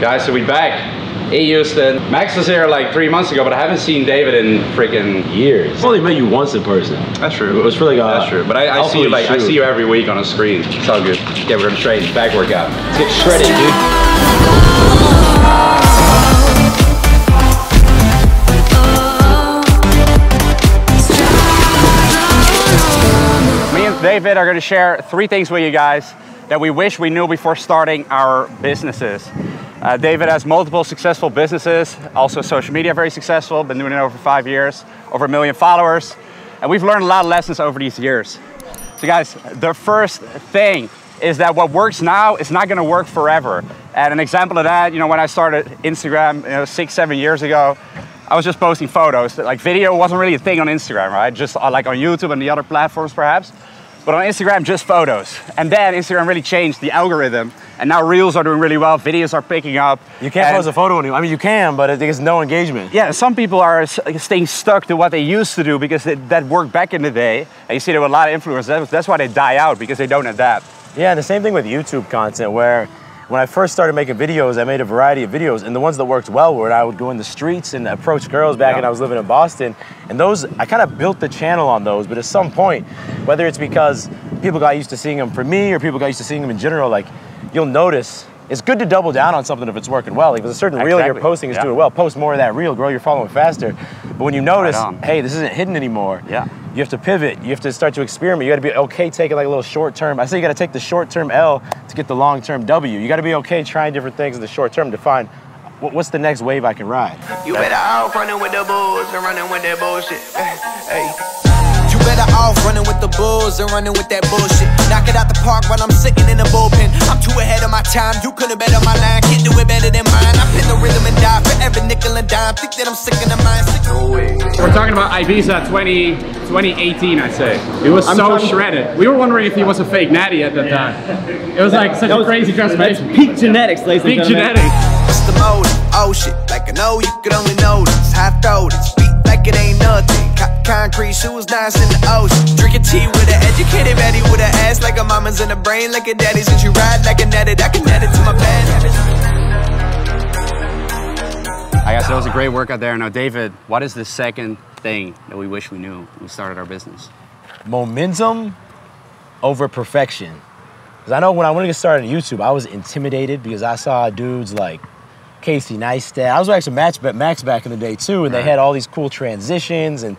Guys, so we back. Hey Houston. Max was here like 3 months ago, but I haven't seen David in freaking years. I've only met you once in person. That's true. It was for like that's true. But I see you I see you every week on a screen. It's all good. Yeah, we're gonna train back workout. Let's get shredded, dude. Me and David are gonna share 3 things with you guys that we wish we knew before starting our businesses. David has multiple successful businesses, also social media very successful, been doing it over 5 years, over 1 million followers, and we've learned a lot of lessons over these years. So guys, the first thing is that what works now is not gonna work forever. And an example of that, you know, when I started Instagram, 6, 7 years ago, I was just posting photos. Like video wasn't really a thing on Instagram, right? Just like on YouTube and the other platforms perhaps. But on Instagram, just photos. And then Instagram really changed the algorithm. And now Reels are doing really well, videos are picking up. You can't post a photo anymore. I mean, you can, but it gets no engagement. Yeah, some people are staying stuck to what they used to do because that worked back in the day. And you see there were a lot of influencers. That's why they die out, because they don't adapt. Yeah, and the same thing with YouTube content, where when I first started making videos, I made a variety of videos, and the ones that worked well were I would go in the streets and approach girls back when I was living in Boston, and those, I kind of built the channel on those, but at some point, whether it's because people got used to seeing them from me or people got used to seeing them in general, like, you'll notice it's good to double down on something if it's working well. If there's a certain reel you're posting is doing well, post more of that reel, grow your following faster. But when you notice, hey, this isn't hidden anymore, you have to pivot. You have to start to experiment. You got to be okay taking like a little short term. I say you got to take the short term L to get the long term W. You got to be okay trying different things in the short term to find what's the next wave I can ride. You better off running with the bulls and running with that bullshit. Hey. You better off running with the bulls and running with that bullshit. Knock it out the park while I'm sitting in the bullpen. I'm too ahead of my time. You couldn't bet on my line. Can't do it better than mine. I pin the rhythm and die for every nickel and dime. Think that I'm sick in the mind. No way. We're talking about Ibiza 2018, I'd say. It was so shredded. We were wondering if he was a fake natty at that time. It was like such a crazy transformation. Peak genetics, ladies and gentlemen. Peak genetics. What's the motive? Oh shit, like I know you could only notice. High throat, it's beat like it ain't nothing. Concrete shoes, dance in the ocean. Drinking tea with an educated baddie with an ass like a mama's in the brain like a daddy's. And she ride like a netted, I can net it to my bed. I guess that was a great workout there. Now, David, what is the second thing that we wish we knew when we started our business? Momentum over perfection. Because I know when I wanted to get started on YouTube, I was intimidated because I saw dudes like Casey Neistat. I was actually Max back in the day too, and they had all these cool transitions and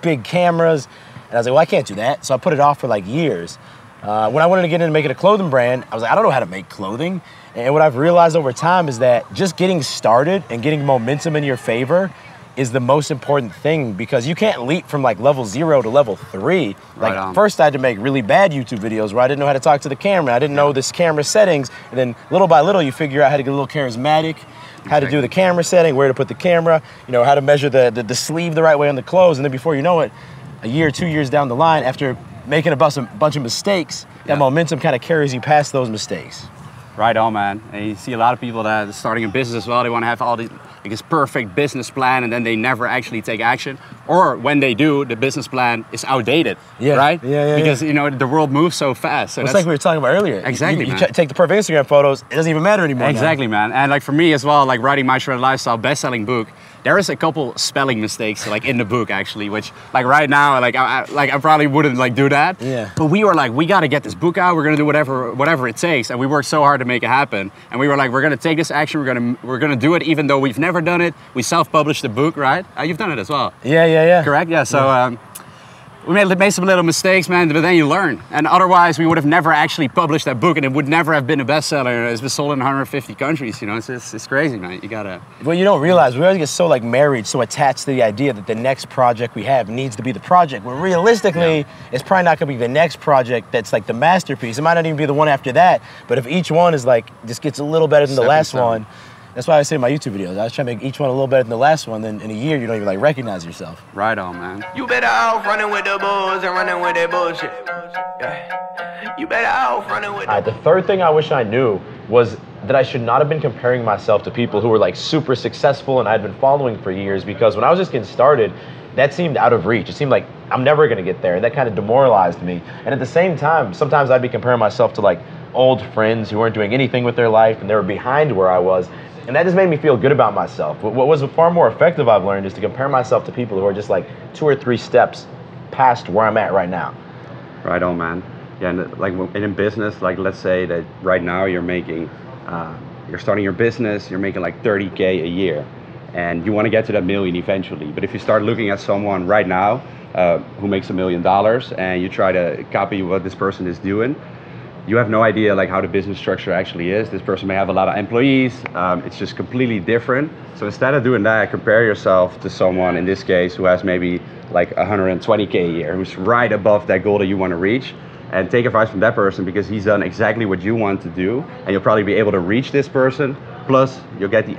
big cameras. And I was like, well, I can't do that. So I put it off for like years. When I wanted to get into making a clothing brand, I was like, I don't know how to make clothing. And what I've realized over time is that just getting started and getting momentum in your favor is the most important thing, because you can't leap from like level 0 to level 3. Like first I had to make really bad YouTube videos where I didn't know how to talk to the camera. I didn't know this camera settings. And then little by little you figure out how to get a little charismatic, how to do the camera setting, where to put the camera, you know, how to measure the sleeve the right way on the clothes. And then before you know it, a year, 2 years down the line, after making a bunch of mistakes, that momentum kind of carries you past those mistakes. Right on, man. And you see a lot of people that are starting a business as well. They want to have all these, like, this perfect business plan, and then they never actually take action. Or when they do, the business plan is outdated, right? Because, you know, the world moves so fast. So it's like we were talking about earlier. Exactly, you take the perfect Instagram photos, it doesn't even matter anymore. Exactly, man. And like for me as well, like writing My Shredded Lifestyle best-selling book, there is a couple spelling mistakes like in the book actually, which like right now, like I probably wouldn't like do that. Yeah. But we were like, we got to get this book out. We're gonna do whatever it takes, and we worked so hard to make it happen. And we were like, we're gonna take this action. We're gonna do it, even though we've never done it. We self-published the book, right? You've done it as well. Yeah. Correct. Yeah. So. We made some little mistakes, man, but then you learn. And otherwise, we would have never actually published that book, and it would never have been a bestseller. It's been sold in 150 countries, you know? It's crazy, man. You gotta... Well, you don't realize, we always get so, like, married, so attached to the idea that the next project we have needs to be the project, when realistically, it's probably not gonna be the next project that's, like, the masterpiece. It might not even be the one after that, but if each one is, like, just gets a little better than the last one, that's why I say in my YouTube videos, I was trying to make each one a little better than the last one, then in a year, you don't even like recognize yourself. Right on, man. You better off running with the bulls and running with that bullshit. Yeah. You better off running with the third thing I wish I knew was that I should not have been comparing myself to people who were like super successful and I'd been following for years, because when I was just getting started, that seemed out of reach. It seemed like I'm never gonna get there, and that kind of demoralized me. And at the same time, sometimes I'd be comparing myself to like old friends who weren't doing anything with their life and they were behind where I was. And that just made me feel good about myself. What was far more effective I've learned is to compare myself to people who are just like 2 or 3 steps past where I'm at right now. Right on, man. Yeah, and like in business, like let's say that right now you're making, you're starting your business, you're making like 30K a year, and you want to get to that million eventually. But if you start looking at someone right now who makes $1 million and you try to copy what this person is doing, you have no idea like how the business structure actually is. This person may have a lot of employees. It's just completely different. So instead of doing that, compare yourself to someone, in this case, who has maybe like 120K a year, who's right above that goal that you want to reach, and take advice from that person because he's done exactly what you want to do, and you'll probably be able to reach this person. Plus, you'll get the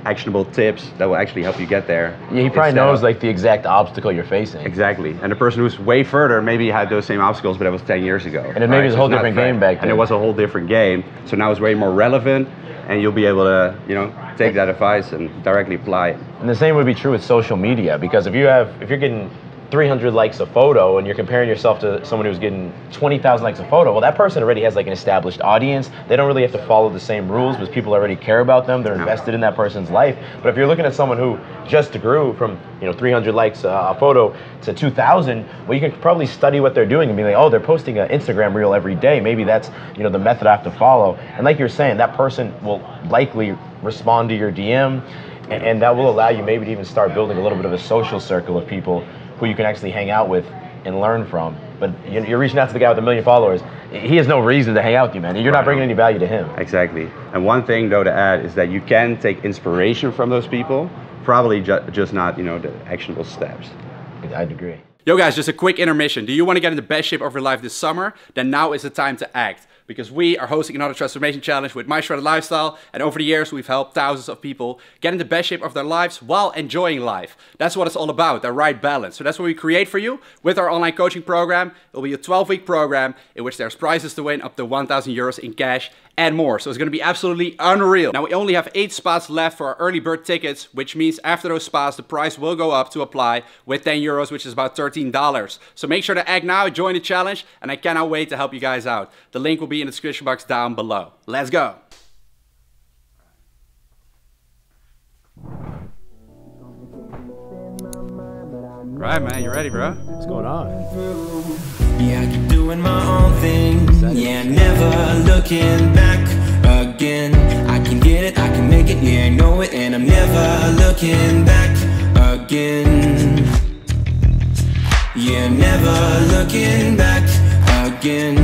actionable tips that will actually help you get there. Yeah, he probably knows like the exact obstacle you're facing. Exactly. And the person who's way further maybe had those same obstacles, but that was 10 years ago. And it maybe was a whole different game back then. And it was a whole different game. So now it's way more relevant, and you'll be able to, you know, take that advice and directly apply it. And the same would be true with social media, because if you're getting 300 likes a photo and you're comparing yourself to someone who's getting 20,000 likes a photo, well, that person already has like an established audience. They don't really have to follow the same rules because people already care about them. They're invested in that person's life. But if you're looking at someone who just grew from 300 likes a photo to 2,000, well, you can probably study what they're doing and be like, oh, they're posting an Instagram reel every day. Maybe that's the method I have to follow. And like you're saying, that person will likely respond to your DM, and that will allow you maybe to even start building a little bit of a social circle of people who you can actually hang out with and learn from. But you're reaching out to the guy with 1 million followers. He has no reason to hang out with you, man. You're not bringing any value to him. Exactly. And one thing though to add is that you can take inspiration from those people, probably just not, the actionable steps. I'd agree. Yo guys, just a quick intermission. Do you want to get in the best shape of your life this summer? Then now is the time to act. Because we are hosting another transformation challenge with My Shredded Lifestyle, and over the years we've helped thousands of people get in the best shape of their lives while enjoying life. That's what it's all about, the right balance. So that's what we create for you with our online coaching program. It'll be a 12-week program in which there's prizes to win up to 1,000 euros in cash and more. So it's going to be absolutely unreal. Now we only have 8 spots left for our early bird tickets, which means after those spots the price will go up to apply with 10 euros, which is about $13. So make sure to act now, join the challenge, and I cannot wait to help you guys out. The link will be in the description box down below. Let's go. Right, man, you ready, bro? What's going on? Yeah, I keep doing my own thing. Yeah, never looking back again. I can get it, I can make it, yeah, I know it, and I'm never looking back again. Yeah, never looking back again.